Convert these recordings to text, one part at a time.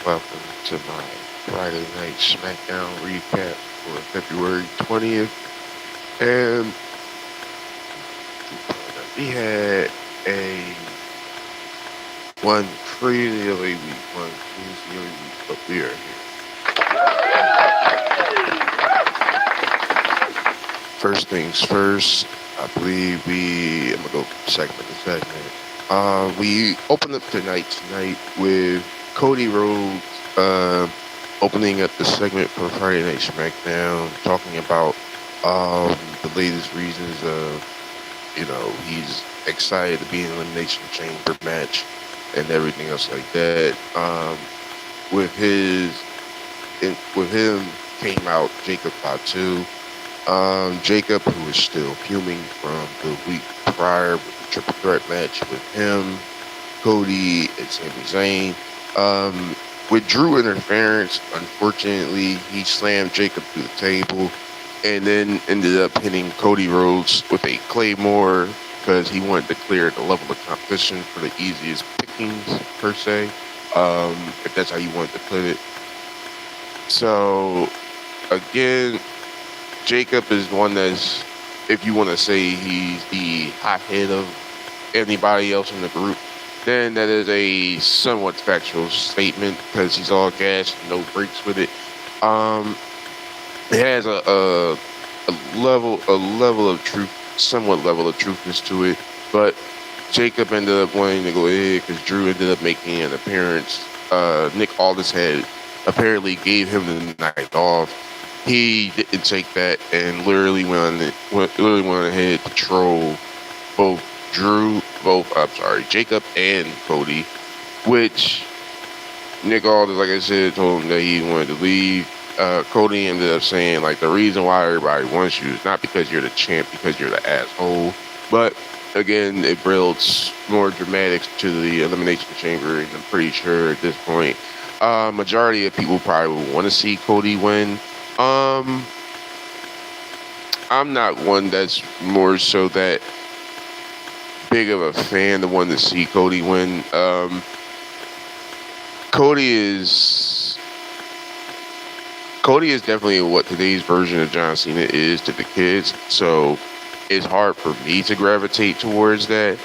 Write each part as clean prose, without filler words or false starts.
welcome to my Friday Night Smackdown recap for February 20th. And we had a one crazy of a week, but we are here. First things first, I believe I'm gonna go segment to segment. We opened up tonight with Cody Rhodes opening up the segment for Friday Night SmackDown, talking about the latest reasons of, he's excited to be in an Elimination Chamber match and everything else like that. With with him came out Jacob Fatu. Jacob, who is still fuming from the week prior with the triple threat match with him, Cody, and Sami Zayn. With Drew interference, unfortunately, he slammed Jacob through the table and then ended up hitting Cody Rhodes with a Claymore because he wanted to clear the level of competition for the easiest pickings, per se, if that's how you wanted to put it. So, again, Jacob is one that's, if you want to say he's the hothead of anybody else in the group, then that is a somewhat factual statement because he's all gas, no breaks with it. It has a level of truth, somewhat level of truthness to it, but Jacob ended up wanting to go ahead because Drew ended up making an appearance. Nick Aldis had apparently gave him the night off. He didn't take that and literally went ahead to troll both Jacob and Cody, which Nick Aldis, like I said, told him that he wanted to leave. Cody ended up saying, like, the reason why everybody wants you is not because you're the champ, because you're the asshole. But again, it builds more dramatics to the Elimination Chamber, and I'm pretty sure at this point, majority of people probably will want to see Cody win. I'm not one that's more so that big of a fan, the one to see Cody win. Cody is definitely what today's version of John Cena is to the kids, so it's hard for me to gravitate towards that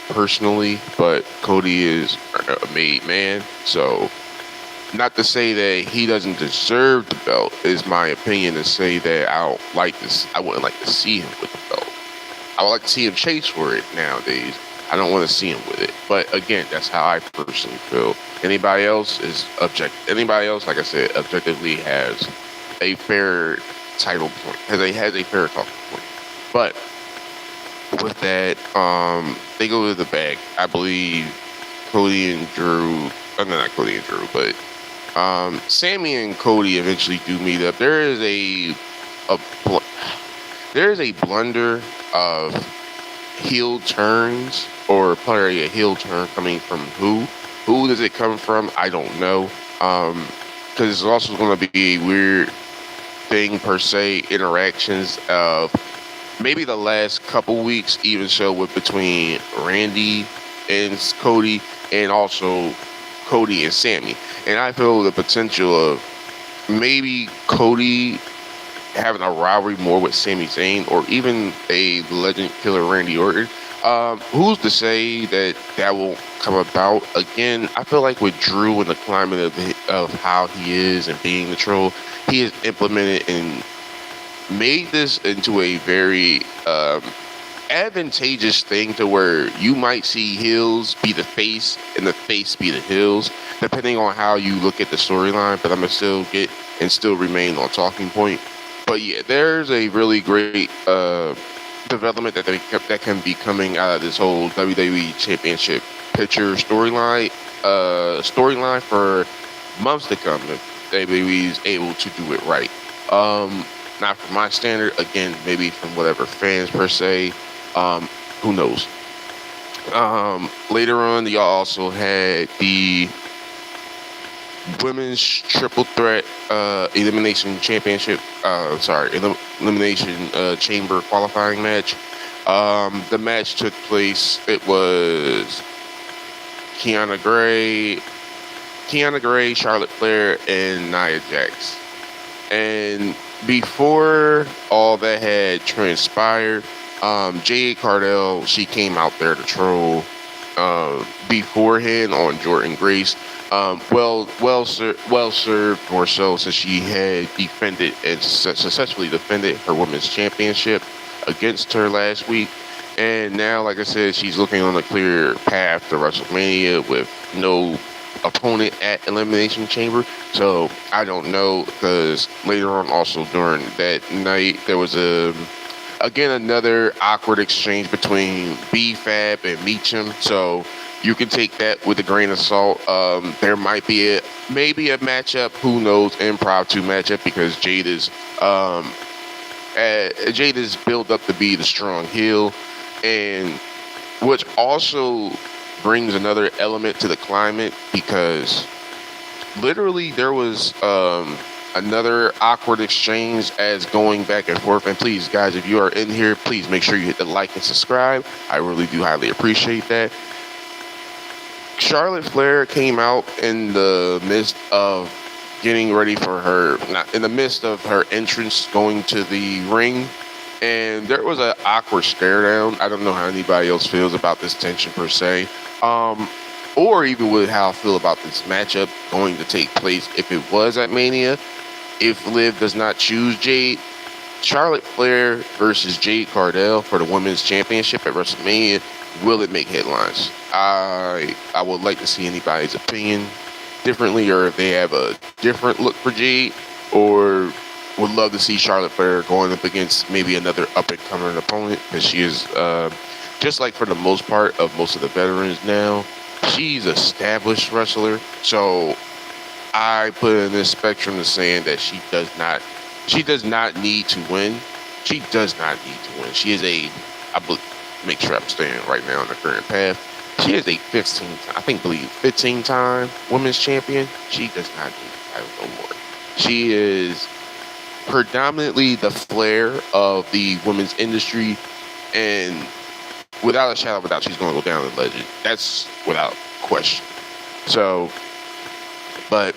personally, but Cody is a made man, so not to say that he doesn't deserve the belt is my opinion, to say that I wouldn't like to see him with the belt. I would like to see him chase for it nowadays. I don't want to see him with it. But again, that's how I personally feel. Anybody else, like I said, objectively has a fair title point. Has a fair talking point. But with that, they go to the back. I believe Cody and Drew, not Cody and Drew, but Sammy and Cody eventually do meet up. There is a blunder of heel turns, or probably a heel turn coming from who? Who does it come from? I don't know. Because it's also going to be a weird thing, per se, interactions of maybe the last couple weeks, even so, with between Randy and Cody, and also Cody and Sammy. And I feel the potential of maybe Cody having a rivalry more with Sami Zayn, or even a legend killer Randy Orton. Who's to say that won't come about? Again, I feel like with Drew and the climate of how he is and being the troll, he has implemented and made this into a very advantageous thing to where you might see heels be the face and the face be the heels, depending on how you look at the storyline. But I'm gonna still remain on talking point. But yeah, there's a really great development that can be coming out of this whole WWE Championship picture storyline for months to come if WWE is able to do it right. Not from my standard, again, maybe from whatever fans per se. Who knows? Later on, y'all also had the women's triple threat elimination championship. Elimination chamber qualifying match. The match took place. It was Kiana Gray, Kiana Gray, Charlotte Flair, and Nia Jax. And before all that had transpired, Jade Cardell, she came out there to troll beforehand on Jordan Grace. Well served more so, since she had defended and successfully defended her women's championship against her last week. And now, like I said, she's looking on a clear path to WrestleMania with no opponent at Elimination Chamber. So I don't know, because later on, also during that night, there was again another awkward exchange between B-Fab and Meacham. So you can take that with a grain of salt. There might be maybe a matchup, who knows, impromptu matchup, because Jade is built up to be the strong heel, and which also brings another element to the climate, because literally there was another awkward exchange as going back and forth. And please, guys, if you are in here, please make sure you hit the like and subscribe. I really do highly appreciate that. Charlotte Flair came out in the midst of getting ready for in the midst of her entrance going to the ring, and there was an awkward stare down. I don't know how anybody else feels about this tension per se, or even with how I feel about this matchup going to take place if it was at Mania. If Liv does not choose Jade, Charlotte Flair versus Jade Cardell for the Women's Championship at WrestleMania, will it make headlines? I would like to see anybody's opinion differently, or if they have a different look for Jade, or would love to see Charlotte Flair going up against maybe another up-and-coming opponent, because she is, just like for the most part of most of the veterans now, she's an established wrestler. So I put in this spectrum of saying that she does not need to win. She does not need to win. She is make sure I'm staying right now on the current path. She is a 15-time women's champion. She does not need the title no more. She is predominantly the Flair of the women's industry, and without a shadow of a doubt, she's going to go down as legend. That's without question. So, but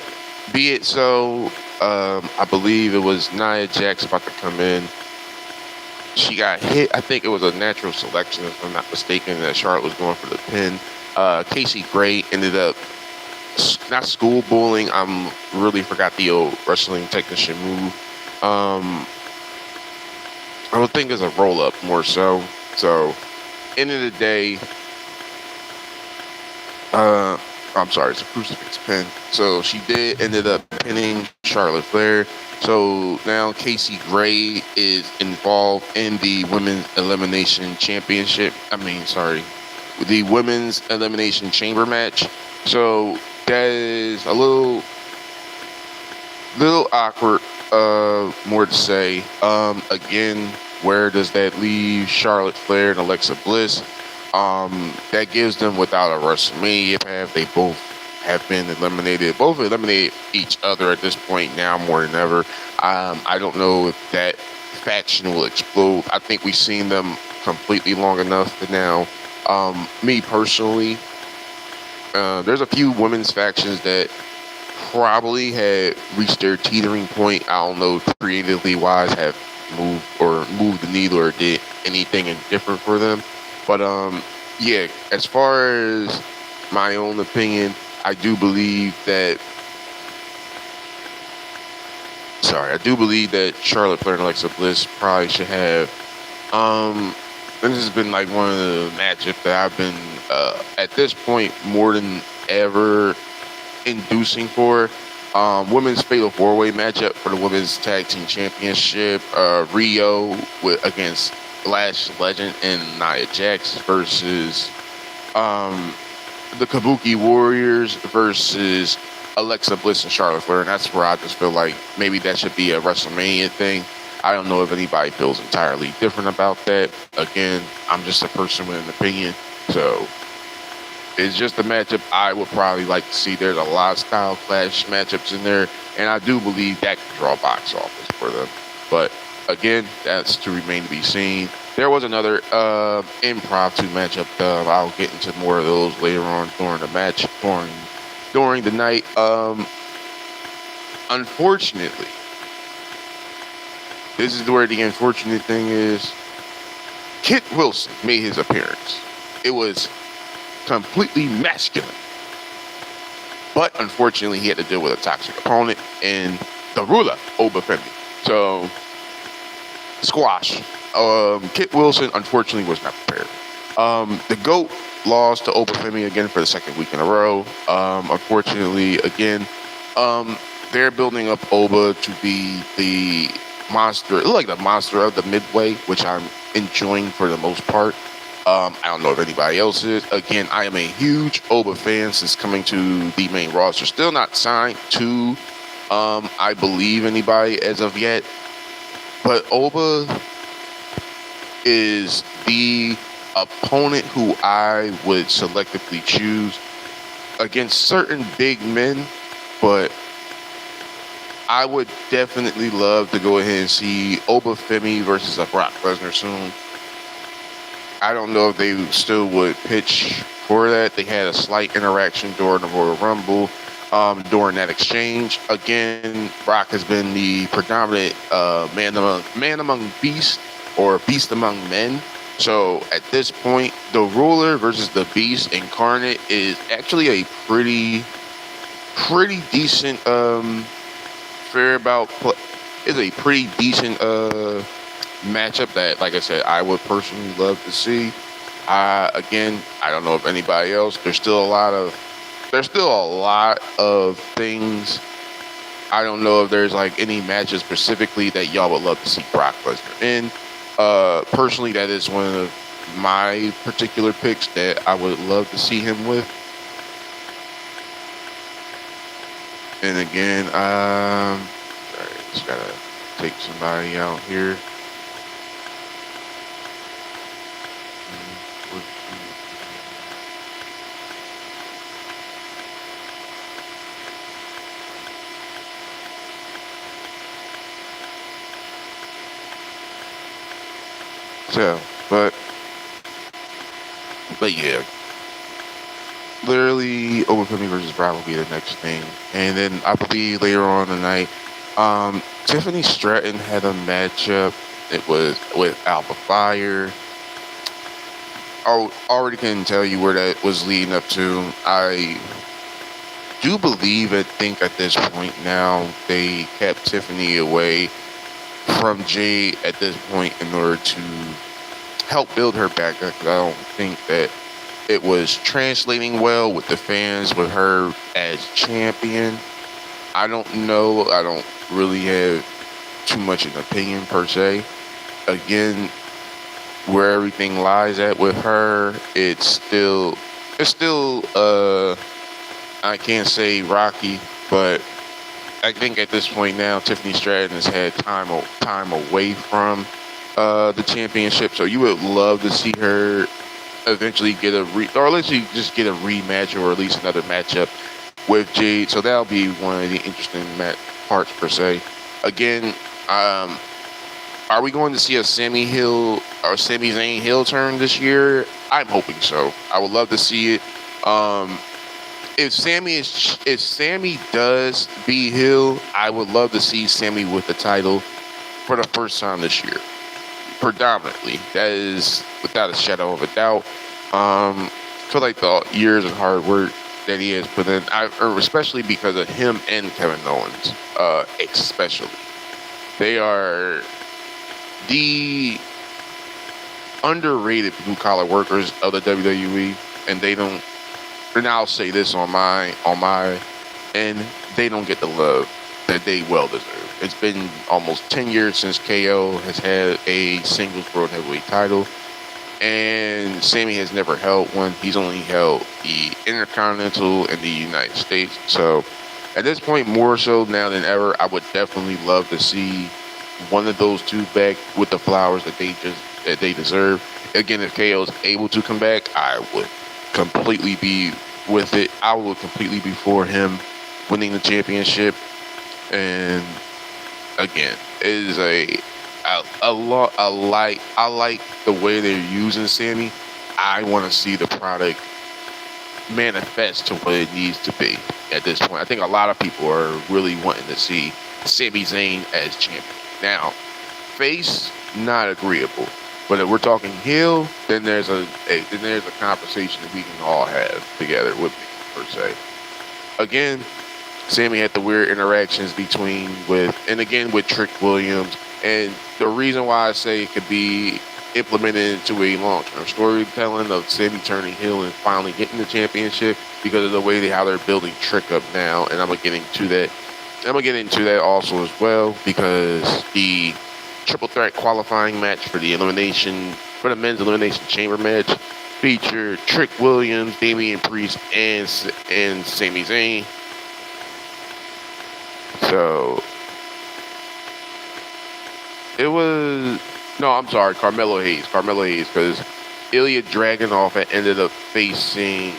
be it so, I believe it was Nia Jax about to come in. She got hit. I think it was a natural selection, if I'm not mistaken, that Charlotte was going for the pin. Casey Gray ended up not schoolboying. I really forgot the old wrestling technician move. I don't think it's a roll-up, more so. So, end of the day, I'm sorry, it's a crucifix pin. So she ended up pinning Charlotte Flair. So now Casey Gray is involved in the Women's Elimination Championship. The Women's Elimination Chamber match. So that is a little awkward. More to say. Again, where does that leave Charlotte Flair and Alexa Bliss? That gives them, without a WrestleMania path, they both have been eliminated. Both eliminate each other at this point now more than ever. I don't know if that faction will explode. I think we've seen them completely long enough to now. Me personally, there's a few women's factions that probably had reached their teetering point. I don't know, creatively wise, have moved the needle or did anything different for them. But yeah, as far as my own opinion, I do believe that Charlotte Flair and Alexa Bliss probably should have. And this has been like one of the matchups that I've been at this point more than ever inducing for. Women's Fatal 4-Way matchup for the Women's Tag Team Championship. Rio against Lash Legend and Nia Jax versus the Kabuki Warriors versus Alexa Bliss and Charlotte Flair. And that's where I just feel like maybe that should be a WrestleMania thing. I don't know if anybody feels entirely different about that. Again, I'm just a person with an opinion. So it's just a matchup I would probably like to see. There's a lot of style clash matchups in there, and I do believe that can draw box office for them. But again, that's to remain to be seen. There was another impromptu matchup. I'll get into more of those later on during during the night. Unfortunately, this is where the unfortunate thing is. Kit Wilson made his appearance. It was completely masculine. But unfortunately, he had to deal with a toxic opponent in the ruler, Obafemi. So, squash. Kit Wilson, unfortunately, was not prepared. The GOAT lost to Obafemi again for the second week in a row. Unfortunately, again, they're building up Oba to be the monster, like the monster of the midway, which I'm enjoying for the most part. I don't know if anybody else is. Again, I am a huge Oba fan since coming to the main roster. Still not signed to, I believe, anybody as of yet. But Oba is the opponent who I would selectively choose against certain big men, but I would definitely love to go ahead and see Obafemi versus a Brock Lesnar soon. I don't know if they still would pitch for that. They had a slight interaction during the Royal Rumble. During that exchange, again, Brock has been the predominant man among beasts, or beast among men. So at this point, the ruler versus the beast incarnate is actually a pretty decent is a pretty decent matchup that, like I said, I would personally love to see. Again, I don't know if anybody else. There's still a lot of things. I don't know if there's like any matches specifically that y'all would love to see Brock Lesnar in. Personally, that is one of my particular picks that I would love to see him with. And again, sorry, just gotta take somebody out here. So, but yeah, literally, Overcoming versus Brock will be the next thing, and then I believe later on tonight, Tiffany Stratton had a matchup. It was with Alpha Fire. I already can tell you where that was leading up to. I do believe, I think at this point now, they kept Tiffany away from Jade at this point in order to help build her back up. I don't think that it was translating well with the fans with her as champion. I don't know. I don't really have too much an opinion per se. Again, where everything lies at with her, it's still I can't say rocky, but I think at this point now, Tiffany Stratton has had time away from the championship, so you would love to see her eventually get or let's see, just get a rematch, or at least another matchup with Jade. So that'll be one of the interesting parts per se. Again, are we going to see a Sami Zayn heel turn this year? I'm hoping so. I would love to see it. If Sami does be heel, I would love to see Sami with the title for the first time this year. Predominantly, that is without a shadow of a doubt. Feel like the years of hard work that he has put in, especially because of him and Kevin Owens, especially, they are the underrated blue collar workers of the WWE, and they don't. And I'll say this on my end, they don't get the love that they well deserve. It's been almost 10 years since KO has had a singles world heavyweight title, and Sami has never held one. He's only held the Intercontinental in the United States. So at this point, more so now than ever, I would definitely love to see one of those two back with the flowers that they deserve. Again, if KO is able to come back, I would completely be with it. I would completely be for him winning the championship. And again, it is I like the way they're using Sami. I want to see the product manifest to what it needs to be at this point. I think a lot of people are really wanting to see Sami Zayn as champion. Now, face, not agreeable. But if we're talking heel, then there's a conversation that we can all have together with me, per se. Again, Sammy had the weird interactions with Trick Williams, and the reason why I say it could be implemented into a long-term storytelling of Sammy turning heel and finally getting the championship because of the way how they're building Trick up now, and I'm gonna get into that. I'm gonna get into that also as well because the triple threat qualifying match for the men's elimination chamber match featured Trick Williams, Damian Priest, and Sami Zayn. So it was Carmelo Hayes, because Ilya Dragunov had ended up facing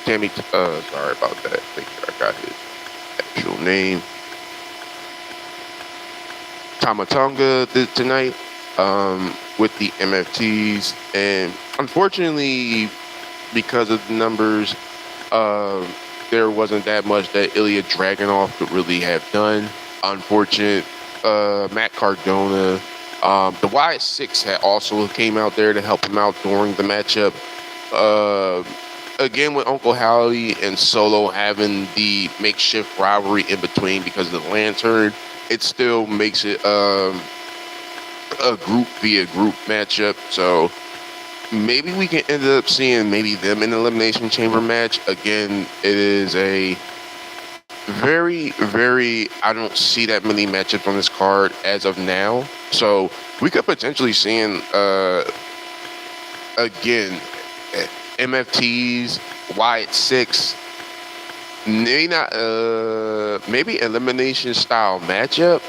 Tammy. Sorry about that. I think I got his actual name. Tamatonga tonight with the MFTs, and unfortunately, because of the numbers, there wasn't that much that Ilya Dragunov could really have done. Unfortunate. Matt Cardona, the Wyatt Six had also came out there to help him out during the matchup. Again, with Uncle Howdy and Solo having the makeshift rivalry in between because of the lantern, it still makes it a group via group matchup. So maybe we can end up seeing them in an Elimination Chamber match. Again, it is a very, very, I don't see that many matchups on this card as of now. So we could potentially seeing, again, MFTs, Wyatt Six, maybe not, maybe elimination style matchup.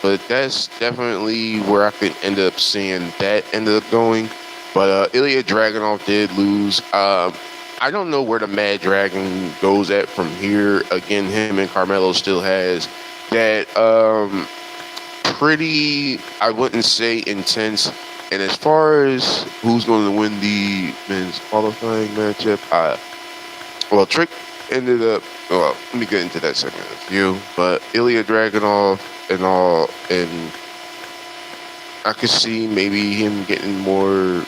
But that's definitely where I could end up seeing that ended up going. But Ilya Dragunov did lose. I don't know where the Mad Dragon goes at from here. Again, him and Carmelo still has that pretty, I wouldn't say intense. And as far as who's going to win the men's qualifying matchup, Trick ended up, let me get into that second view. But Ilya Dragunov and I could see maybe him getting more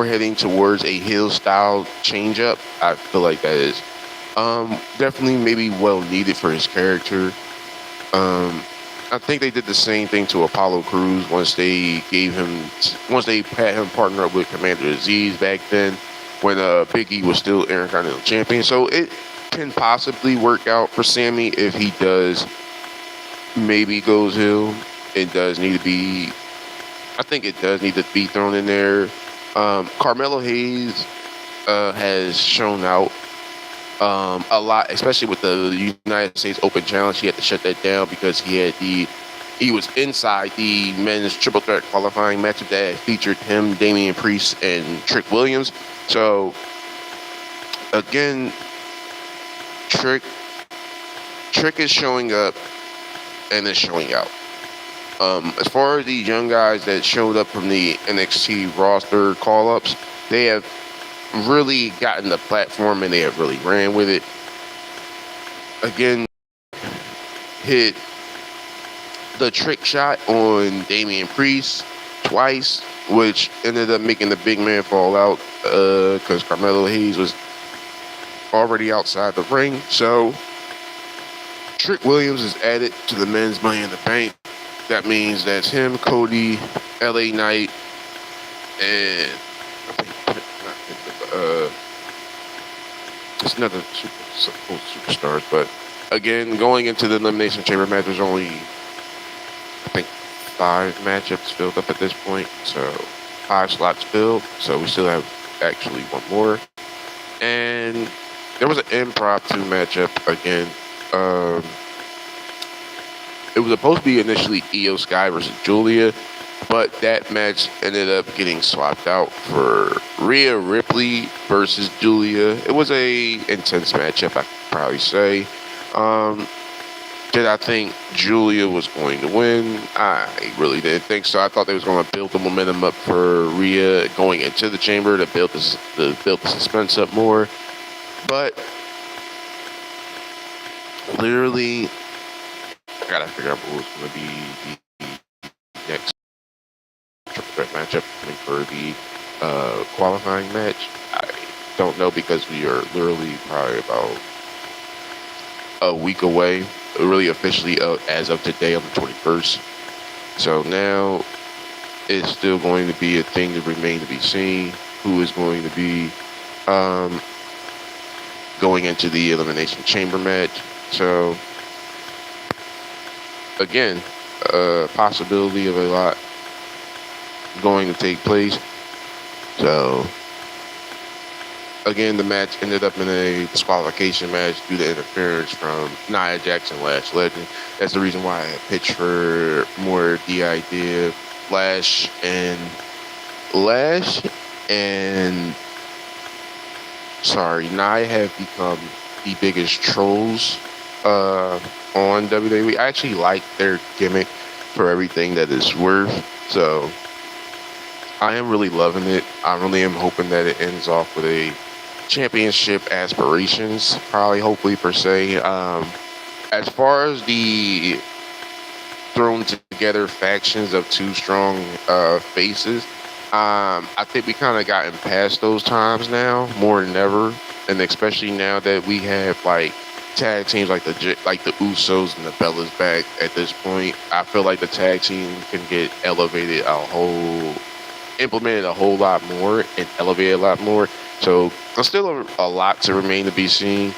heading towards a heel style change up. I feel like that is definitely maybe well needed for his character. I think they did the same thing to Apollo Crews once they had him partner up with Commander Aziz back then when Big E was still Intercontinental Champion. So it can possibly work out for Sammy if he does maybe goes heel. I think it does need to be thrown in there. Carmelo Hayes has shown out a lot, especially with the United States Open Challenge. He had to shut that down because he was inside the men's triple threat qualifying matchup that featured him, Damian Priest, and Trick Williams. So again, Trick is showing up and is showing out. As far as the young guys that showed up from the NXT roster call-ups, they have really gotten the platform and they have really ran with it. Again, hit the trick shot on Damian Priest twice, which ended up making the big man fall out because Carmelo Hayes was already outside the ring. So Trick Williams is added to the men's Money in the Bank. That means that's him, Cody, LA Knight, and it's another superstars. But again, going into the Elimination Chamber match, there's only, I think, 5 matchups filled up at this point. So 5 slots filled. So we still have actually one more. And there was an impromptu matchup again. It was supposed to be initially Io Sky versus Julia, but that match ended up getting swapped out for Rhea Ripley versus Julia. It was a intense matchup, I could probably say. Did I think Julia was going to win? I really didn't think so. I thought they was going to build the momentum up for Rhea going into the chamber to build the suspense up more. But literally, I gotta figure out what was going to be the next triple threat matchup for the qualifying match. I don't know because we are literally probably about a week away, really officially as of today on the 21st. So now it's still going to be a thing to remain to be seen. Who is going to be going into the Elimination Chamber match. So again, a possibility of a lot going to take place. So again, the match ended up in a disqualification match due to interference from Nia Jackson, Lash Legend. That's the reason why I pitched for more the idea of Lash and Nia have become the biggest trolls on WWE. I actually like their gimmick for everything that it's worth. So I am really loving it. I really am hoping that it ends off with a championship aspirations, probably, hopefully, per se. As far as the thrown together factions of two strong faces, I think we kind of gotten past those times now more than ever, and especially now that we have like tag teams like the Usos and the Bellas back at this point. I feel like the tag team can get implemented a whole lot more and elevated a lot more. So there's still a lot to remain to be seen.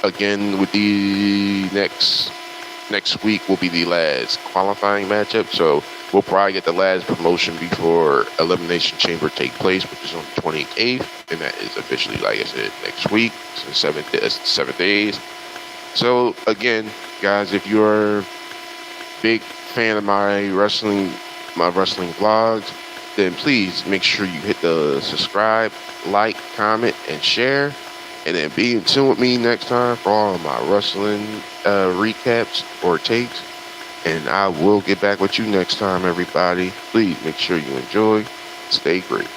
Again, with the next week will be the last qualifying matchup. So we'll probably get the last promotion before Elimination Chamber take place, which is on the 28th, and that is officially, like I said, next week. So 7 days. So again, guys, if you're a big fan of my wrestling vlogs, then please make sure you hit the subscribe, like, comment, and share. And then be in tune with me next time for all of my wrestling recaps or takes. And I will get back with you next time, everybody. Please make sure you enjoy. Stay great.